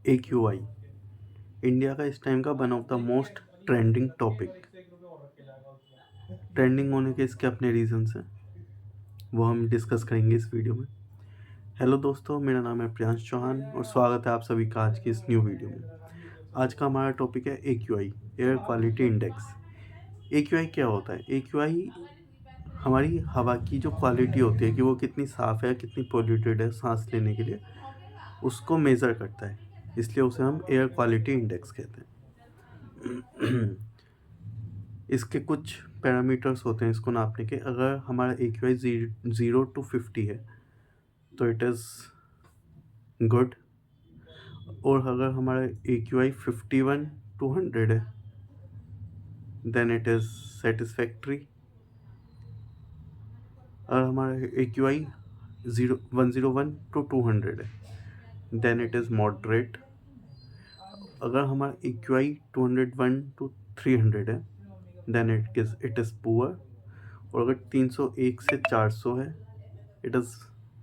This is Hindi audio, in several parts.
AQI इंडिया का इस टाइम का one of the most trending topic. Trending होने के इसके अपने रीजंस हैं, वो हम डिस्कस करेंगे इस वीडियो में। हेलो दोस्तों, मेरा नाम है प्रियांश चौहान और स्वागत है आप सभी का आज की इस न्यू वीडियो में। आज का हमारा टॉपिक है AQI, air quality index. AQI क्या होता है? AQI हमारी हवा की जो क्वालिटी होती है कि वो कितनी साफ़ है, कितनी पोल्यूटेड है सांस लेने के लिए, उसको मेज़र करता है। इसलिए उसे हम एयर क्वालिटी इंडेक्स कहते हैं। इसके कुछ पैरामीटर्स होते हैं इसको नापने के। अगर हमारा AQI 0 to 50 है तो इट इज़ गुड, और अगर हमारा AQI 51 to 100 है देन इट इज़ सेटिस्फैक्ट्री। अगर हमारा AQI 101 to 200 है देन इट इज़ मॉडरेट। अगर हमारा AQI 201 to 300 है देन इट इज़ पुअर। और अगर 301 से 400 है इट इज़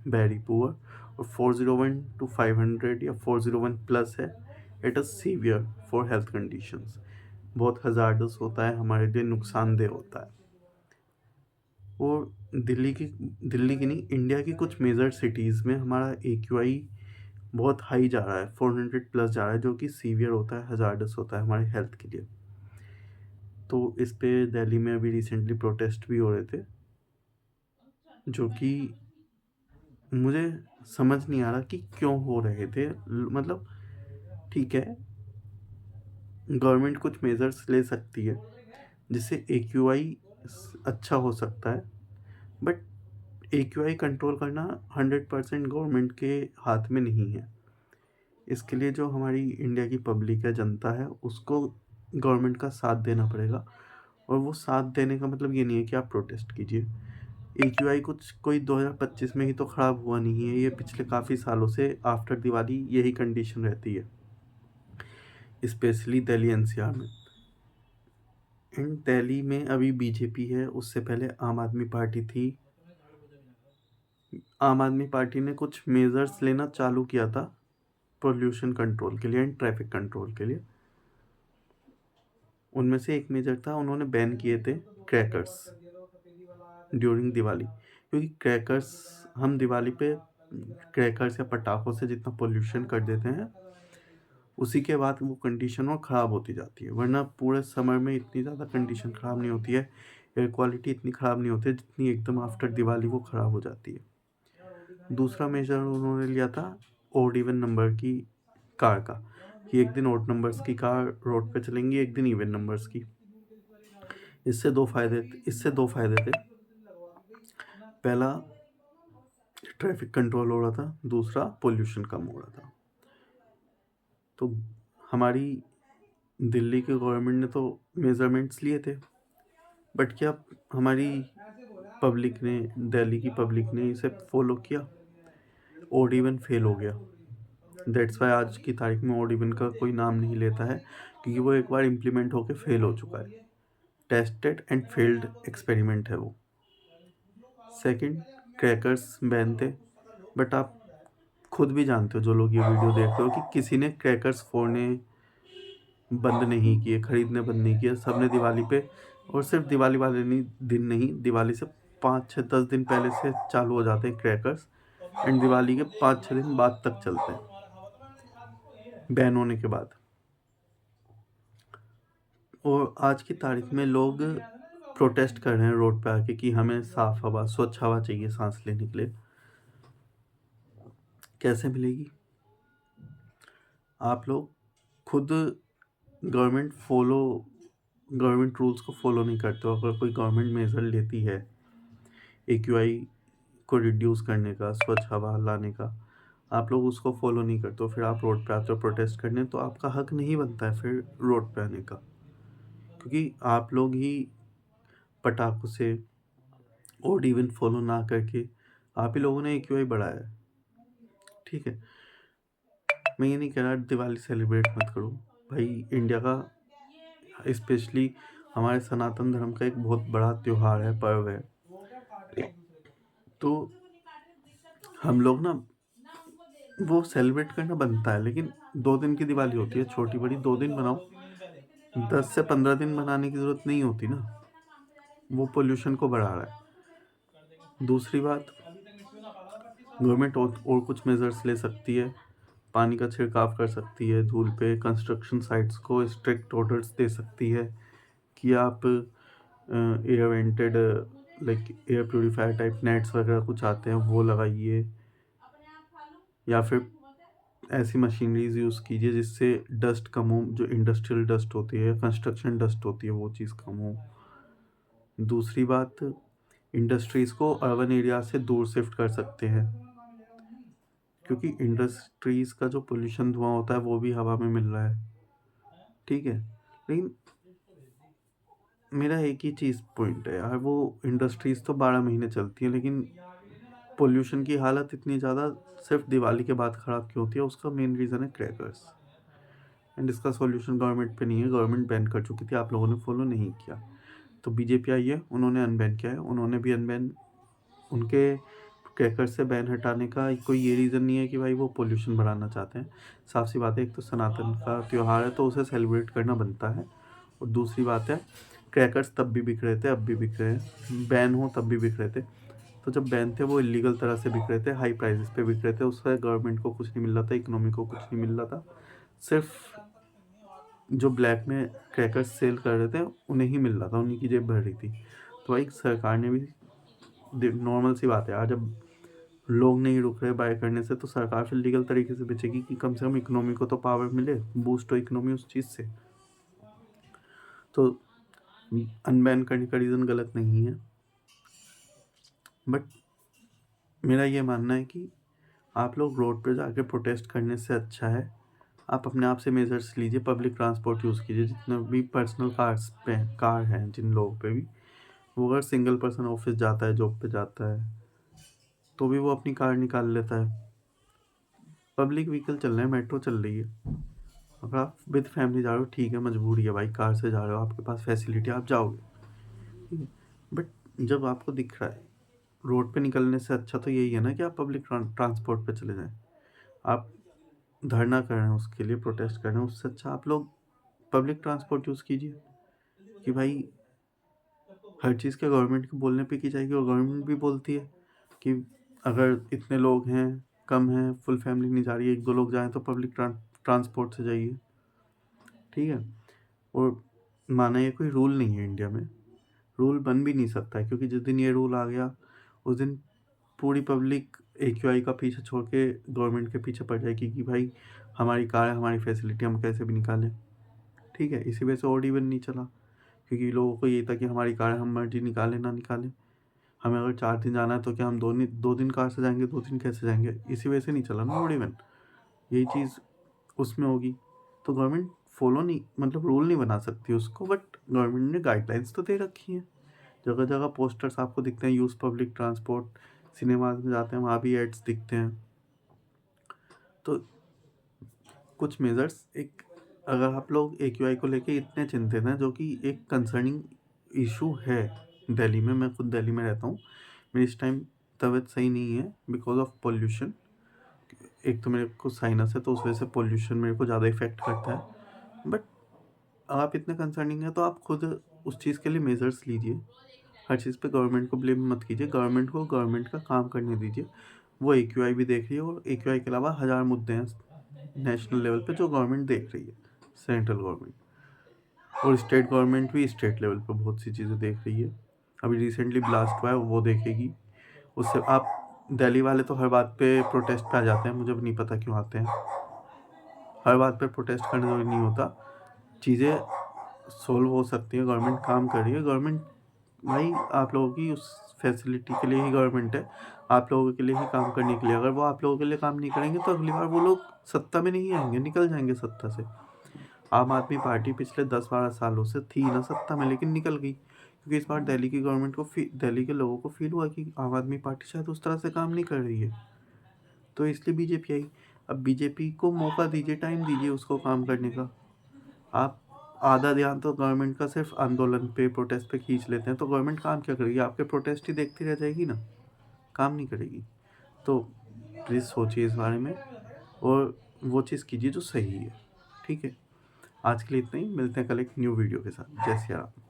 वेरी पुअर। और 401 to 500 या 401 प्लस है it is severe for health conditions. बहुत हजार्डस होता है, हमारे लिए नुकसानदेह होता है। और दिल्ली की नहीं, इंडिया की कुछ मेजर सिटीज़ में हमारा AQI बहुत हाई जा रहा है, 400 प्लस जा रहा है, जो कि सीवियर होता है, हजार्डस होता है हमारे हेल्थ के लिए। तो इस पे दिल्ली में अभी रिसेंटली प्रोटेस्ट भी हो रहे थे, जो कि मुझे समझ नहीं आ रहा कि क्यों हो रहे थे। मतलब ठीक है, गवर्नमेंट कुछ मेजर्स ले सकती है जिससे AQI अच्छा हो सकता है, बट AQI कंट्रोल करना 100% गवर्नमेंट के हाथ में नहीं है। इसके लिए जो हमारी इंडिया की पब्लिक है, जनता है, उसको गवर्नमेंट का साथ देना पड़ेगा। और वो साथ देने का मतलब ये नहीं है कि आप प्रोटेस्ट कीजिए। AQI कुछ कोई 2025 में ही तो ख़राब हुआ नहीं है, ये पिछले काफ़ी सालों से आफ्टर दिवाली यही कंडीशन रहती है, स्पेशली दिल्ली NCR में। एंड दिल्ली में अभी BJP है, उससे पहले आम आदमी पार्टी थी। आम आदमी पार्टी ने कुछ मेजर्स लेना चालू किया था पोल्यूशन कंट्रोल के लिए एंड ट्रैफिक कंट्रोल के लिए। उनमें से एक मेजर था, उन्होंने बैन किए थे क्रैकर्स ड्यूरिंग दिवाली, क्योंकि क्रैकर्स, हम दिवाली पे क्रैकर्स या पटाखों से जितना पोल्यूशन कर देते हैं उसी के बाद वो कंडीशन और ख़राब होती जाती है। वरना पूरे समर में इतनी ज़्यादा कंडीशन ख़राब नहीं होती है, एयर क्वालिटी इतनी ख़राब नहीं होती है जितनी एकदम आफ्टर दिवाली वो ख़राब हो जाती है। दूसरा मेजर उन्होंने लिया था ओड इवन नंबर की कार का, कि एक दिन ओड नंबर्स की कार रोड पे चलेंगी, एक दिन इवन नंबर्स की। इससे दो फायदे थे। पहला, ट्रैफिक कंट्रोल हो रहा था, दूसरा पोल्यूशन कम हो रहा था। तो हमारी दिल्ली के गवर्नमेंट ने तो मेजरमेंट्स लिए थे, बट क्या हमारी पब्लिक ने, दिल्ली की पब्लिक ने इसे फॉलो किया? ओड इवन फेल हो गया। दैट्स वाई आज की तारीख में ओड इवन का कोई नाम नहीं लेता है, क्योंकि वो एक बार इम्प्लीमेंट होकर फेल हो चुका है। टेस्टेड एंड फेल्ड एक्सपेरिमेंट है वो। सेकंड, क्रैकर्स बैन थे, बट आप खुद भी जानते हो, जो लोग ये वीडियो देख रहे हो, कि किसी ने क्रैकर्स फोड़ने बंद नहीं किए, खरीदने बंद नहीं किए। सबने दिवाली पे, और सिर्फ दिवाली वाले दिन नहीं, दिवाली से 5-6-10 दिन पहले से चालू हो जाते हैं क्रैकर्स, एंड दिवाली के 5-6 दिन बाद तक चलते हैं बैन होने के बाद। और आज की तारीख में लोग प्रोटेस्ट कर रहे हैं रोड पे आके कि हमें साफ हवा, स्वच्छ हवा चाहिए सांस लेने के लिए। कैसे मिलेगी? आप लोग खुद गवर्नमेंट रूल्स को फॉलो नहीं करते हो। अगर कोई गवर्नमेंट मेजर लेती है AQI को रिड्यूस करने का, स्वच्छ हवा लाने का, आप लोग उसको फॉलो नहीं करते हो, फिर आप रोड पे आते हो प्रोटेस्ट करने, तो आपका हक नहीं बनता है फिर रोड पे आने का, क्योंकि आप लोग ही पटाखों से ओड इवन फॉलो ना करके आप ही लोगों ने AQI बढ़ाया है। ठीक है, मैं ये नहीं कह रहा दिवाली सेलिब्रेट मत करो भाई। इंडिया का, स्पेशली हमारे सनातन धर्म का एक बहुत बड़ा त्यौहार है, पर्व है। तो हम लोग ना वो सेलिब्रेट करना बनता है, लेकिन 2 दिन की दिवाली होती है, छोटी-बड़ी 2 दिन बनाओ, 10 से 15 दिन बनाने की ज़रूरत नहीं होती ना, वो पॉल्यूशन को बढ़ा रहा है। दूसरी बात, गवर्नमेंट और कुछ मेजर्स ले सकती है, पानी का छिड़काव कर सकती है, धूल पे कंस्ट्रक्शन साइट्स को स्ट्रिक्ट ऑर्डर्स दे सकती है कि आप air vented like air purifier type nets वगैरह कुछ आते हैं वो लगाइए, या फिर ऐसी मशीनरीज यूज़ कीजिए जिससे डस्ट कम हो, जो इंडस्ट्रियल डस्ट होती है, कंस्ट्रक्शन डस्ट होती है, वो चीज़ कम हो। दूसरी बात, इंडस्ट्रीज़ को अर्बन एरिया से दूर शिफ्ट कर सकते हैं, क्योंकि इंडस्ट्रीज़ का जो पोल्यूशन धुआं होता है वो भी हवा में मिल रहा है, ठीक है। लेकिन मेरा एक ही चीज़ पॉइंट है यार, वो इंडस्ट्रीज़ तो 12 महीने चलती हैं, लेकिन पोल्यूशन की हालत इतनी ज़्यादा सिर्फ दिवाली के बाद ख़राब क्यों होती है? उसका मेन रीज़न है क्रैकर्स। एंड इसका सॉल्यूशन गवर्नमेंट पे नहीं है, गवर्नमेंट बैन कर चुकी थी, आप लोगों ने फॉलो नहीं किया। तो बीजेपी आई है, उन्होंने अनबैन किया है, उन्होंने भी अनबैन, उनके क्रैकर से बैन हटाने का कोई ये रीज़न नहीं है कि भाई वो पोल्यूशन बढ़ाना चाहते हैं। साफ सी बात है, एक तो सनातन का त्यौहार है तो उसे सेलिब्रेट करना बनता है, और दूसरी बात है क्रैकर्स तब भी बिक रहे थे, अब भी बिक रहे हैं, बैन हो तब भी बिक रहे थे। तो जब बैन थे वो इलीगल तरह से बिक रहे थे, हाई प्राइसेस पे बिक रहे थे, उससे गवर्नमेंट को कुछ नहीं मिल रहा था, इकोनॉमी को कुछ नहीं मिल रहा था, सिर्फ जो ब्लैक में क्रैकर्स सेल कर रहे थे उन्हें ही मिल रहा था, उन्हीं की जेब भर रही थी। तो भाई सरकार ने भी, नॉर्मल सी बात है यार, जब लोग नहीं रुक रहे बाय करने से तो सरकार फिर लीगल तरीके से बेचेगी कि कम से कम इकोनॉमी को तो पावर मिले, बूस्ट हो इकोनॉमी उस चीज़ से। तो अनबैन करने का रीज़न गलत नहीं है, बट मेरा ये मानना है कि आप लोग रोड पे जाके प्रोटेस्ट करने से अच्छा है आप अपने आप से मेजर्स लीजिए, पब्लिक ट्रांसपोर्ट यूज़ कीजिए, जितने भी पर्सनल कार हैं जिन लोगों पे भी, वो अगर सिंगल पर्सन ऑफिस जाता है, जॉब पे जाता है, तो भी वो अपनी कार निकाल लेता है। पब्लिक व्हीकल चल रहे हैं, मेट्रो चल रही है, अगर आप विद फैमिली जा रहे हो ठीक है, मजबूरी है भाई, कार से जा रहे हो, आपके पास फैसिलिटी, आप जाओगे, ठीक है। बट जब आपको दिख रहा है रोड पे निकलने से अच्छा तो यही है ना कि आप पब्लिक ट्रांसपोर्ट पे चले जाएं। आप धरना कर रहे हैं उसके लिए, प्रोटेस्ट कर रहे हैं, उससे अच्छा आप लोग पब्लिक ट्रांसपोर्ट यूज़ कीजिए, कि भाई हर चीज़ के गवर्नमेंट के बोलने पे की जाएगी, और गवर्नमेंट भी बोलती है कि अगर इतने लोग हैं, कम हैं, फुल फैमिली नहीं जा रही है, 1-2 लोग जाएं तो पब्लिक ट्रांसपोर्ट से जाइए, ठीक है। और माना ये कोई रूल नहीं है इंडिया में, रूल बन भी नहीं सकता है, क्योंकि जिस दिन ये रूल आ गया उस दिन पूरी पब्लिक AQI का पीछे छोड़ के गवर्नमेंट के पीछे पड़ जाएगी कि भाई हमारी कार है, हमारी फैसिलिटी हम कैसे भी निकालें, ठीक है। इसी वजह से ऑड इवन नहीं चला, क्योंकि लोगों को ये था कि हमारी कार है, हम मर्जी निकालें ना निकालें, हमें अगर 4 दिन जाना है तो क्या हम 2 दिन कार से जाएंगे, 2 दिन कैसे जाएंगे, इसी वजह से नहीं चला ना ऑड इवन। यही चीज़ उसमें होगी, तो गवर्नमेंट फॉलो नहीं, मतलब रूल नहीं बना सकती उसको, बट गवर्नमेंट ने गाइडलाइंस तो दे रखी हैं। जगह जगह पोस्टर्स आपको दिखते हैं, यूज़ पब्लिक ट्रांसपोर्ट, सिनेमाज में जाते हैं वहाँ भी एड्स दिखते हैं। तो कुछ मेजर्स, एक अगर आप लोग AQI को लेके इतने चिंतित हैं, जो कि एक कंसर्निंग इशू है दिल्ली में, मैं खुद दिल्ली में रहता हूँ, मेरी इस टाइम तबीयत सही नहीं है बिकॉज ऑफ पोल्यूशन। एक तो मेरे को साइनस है, तो उस वजह से पोल्यूशन मेरे को ज़्यादा इफेक्ट करता है, बट आप इतने कंसर्निंग हैं तो आप खुद उस चीज़ के लिए मेजर्स लीजिए। हर चीज़ पे गवर्नमेंट को ब्लेम मत कीजिए, गवर्नमेंट को गवर्नमेंट का काम करने दीजिए। वो AQI भी देख रही है, और AQI के अलावा हज़ार मुद्दे हैं नेशनल लेवल पे जो गवर्नमेंट देख रही है, सेंट्रल गवर्नमेंट, और स्टेट गवर्नमेंट भी स्टेट लेवल पे बहुत सी चीज़ें देख रही है। अभी रिसेंटली ब्लास्ट हुआ है, वो देखेगी। उससे आप दिल्ली वाले तो हर बात पे प्रोटेस्ट पे आ जाते हैं, मुझे भी नहीं पता क्यों आते हैं, हर बात पे प्रोटेस्ट करना जरूरी नहीं होता, चीज़ें सोल्व हो सकती है, गवर्नमेंट काम कर रही है, गवर्नमेंट भाई आप लोगों की उस फैसिलिटी के लिए ही गवर्नमेंट है, आप लोगों के लिए ही काम करने के लिए। अगर वो आप लोगों के लिए काम नहीं करेंगे तो अगली बार वो लोग सत्ता में नहीं आएंगे, निकल जाएंगे सत्ता से। आम आदमी पार्टी पिछले 10-12 सालों से थी ना सत्ता में, लेकिन निकल गई, क्योंकि इस बार दिल्ली की गवर्नमेंट को दिल्ली के लोगों को फील हुआ कि आम आदमी पार्टी शायद उस तरह से काम नहीं कर रही है, तो इसलिए बीजेपी आई। अब बीजेपी को मौका दीजिए, टाइम दीजिए उसको काम करने का। आप आधा ध्यान तो गवर्नमेंट का सिर्फ आंदोलन पे, प्रोटेस्ट पे खींच लेते हैं, तो गवर्नमेंट काम क्या करेगी? आपके प्रोटेस्ट ही देखती रह जाएगी ना, काम नहीं करेगी। तो प्लीज़ सोचिए इस बारे में, और वो चीज़ कीजिए जो सही है। ठीक है? आज के लिए इतना ही, मिलते हैं कल एक न्यू वीडियो के साथ। जय सिया राम।